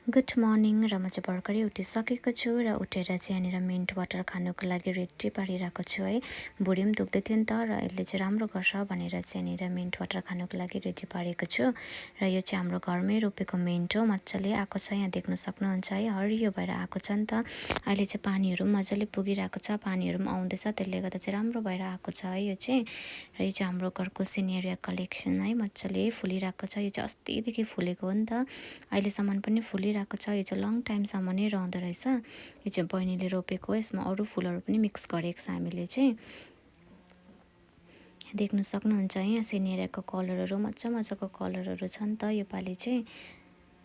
Good morning र म चाहिँ भर्खरै उठिसकेको छु र उठेर चाहिँ यहाँनिर मिन्ट वाटर खानुको लागि रेडी पारिरहेको छु है। भुँडी पनि दुख्दै थियो नि त र यसले चाहिँ राम्रो गर्छ भनेर चाहिँ यहाँनिर मिन्ट वाटर खानुको लागि रेडी पारेको छु। र यो चाहिँ हाम्रो घरमै रोपेको मिन्ट हो, मजाले आएको छ, यहाँ देख्न सक्नुहुन्छ है, हरियो भएर आएको छ नि त। अहिले चाहिँ पानीहरू पनि मजाले पुगिरहेको छ, पानीहरू पनि आउँदैछ, त्यसले गर्दा चाहिँ राम्रो भएर आएको छ है यो चाहिँ। र यो चाहिँ हाम्रो घरको सिनेरिया कलेक्सन है, मजाले फुलिरहेको छ। यो चाहिँ अस्तिदेखि फुलेको हो नि त, अहिलेसम्म पनि फुलिरहेको छ। यो चाहिँ लङ टाइमसम्म नै रहँदो रहेछ। यो चाहिँ बहिनीले रोपेको हो, यसमा अरू फुलहरू पनि मिक्स गरेको छ हामीले चाहिँ। देख्न सक्नुहुन्छ यहाँ सिनेरियाको कलरहरू मजाको कलरहरू छ नि त। योपालि चाहिँ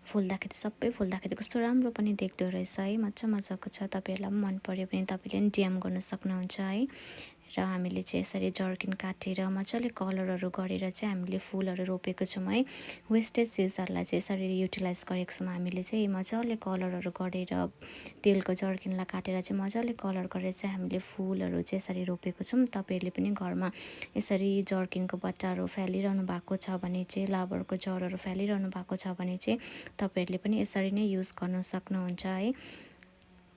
फुल्दाखेरि सबै फुल्दाखेरि कस्तो राम्रो पनि देख्दो रहेछ है, मजाको छ। तपाईँहरूलाई पनि मन पर्यो भने तपाईँले पनि डिएम गर्न सक्नुहुन्छ है। र हामीले चाहिँ यसरी जर्किन काटेर मजाले कलरहरू गरेर चाहिँ हामीले फुलहरू रोपेको छौँ है। वेस्टेज चिजहरूलाई चाहिँ यसरी युटिलाइज गरेको छौँ हामीले चाहिँ, मजाले कलरहरू गरेर तेलको जर्किनलाई काटेर चाहिँ मजाले कलर गरेर चाहिँ हामीले फुलहरू चाहिँ यसरी रोपेको छौँ। तपाईँहरूले पनि घरमा यसरी जर्किनको बट्टाहरू फ्यालिरहनु भएको छ भने चाहिँ, लाबरको जरहरू फ्यालिरहनु भएको छ भने चाहिँ तपाईँहरूले पनि यसरी नै युज गर्न सक्नुहुन्छ है।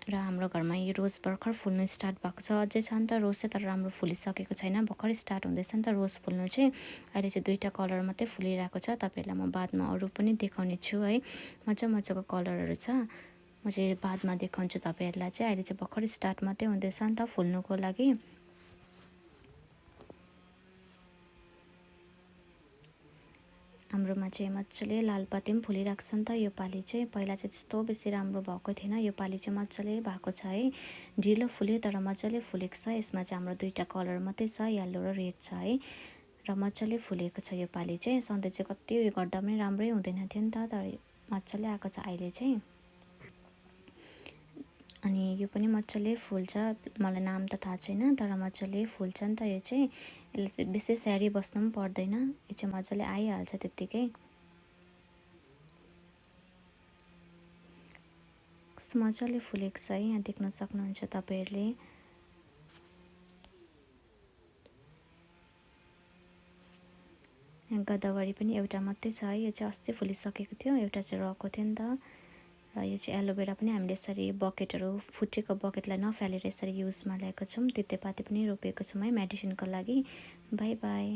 र हाम्रो घरमा यो रोज भर्खर फुल्नु स्टार्ट भएको छ, अझै छ नि त रोज चाहिँ, तर राम्रो फुलिसकेको छैन, भर्खर स्टार्ट हुँदैछ नि त रोज फुल्नु चाहिँ। अहिले चाहिँ 2टा कलर मात्रै फुलिरहेको छ, तपाईँहरूलाई म बादमा अरू पनि देखाउने छु है। मजाको कलरहरू छ, म चाहिँ बादमा देखाउँछु तपाईँहरूलाई चाहिँ। अहिले चाहिँ भर्खर स्टार्ट मात्रै हुँदैछ नि त फुल्नुको लागि। हाम्रोमा चाहिँ मजाले लालपाते पनि फुलिरहेको छ नि त योपालि चाहिँ। पहिला चाहिँ त्यस्तो बेसी राम्रो भएको थिएन, योपालि चाहिँ मजाले भएको छ है। ढिलो फुल्यो तर मजाले फुलेको छ। यसमा चाहिँ हाम्रो 2टा कलर मात्रै छ, येल्लो र रेड छ है। र मजाले फुलेको छ योपालि चाहिँ। सधैँ चाहिँ कति उयो गर्दा पनि राम्रै हुँदैन थियो नि त, तर मजाले आएको छ अहिले चाहिँ। अनि यो पनि मजाले फुल्छ, मलाई नाम त थाहा छैन, तर मजाले फुल्छ नि त यो चाहिँ। यसले चाहिँ बेसी स्याहारी बस्नु पनि पर्दैन, यो चाहिँ मजाले आइहाल्छ त्यत्तिकै। कस्तो मजाले फुलेको छ है, यहाँ देख्न सक्नुहुन्छ तपाईँहरूले। गदावरी पनि एउटा मात्रै छ है, यो चाहिँ अस्ति फुलिसकेको थियो, एउटा चाहिँ रहेको थियो नि त। र यो चाहिँ एलोभेरा पनि हामीले यसरी बकेटहरू फुटेको बकेटलाई नफालेर यसरी युजमा ल्याएको छौँ। तितेपाती पनि रोपेको छौँ है मेडिसिनको लागि। By by.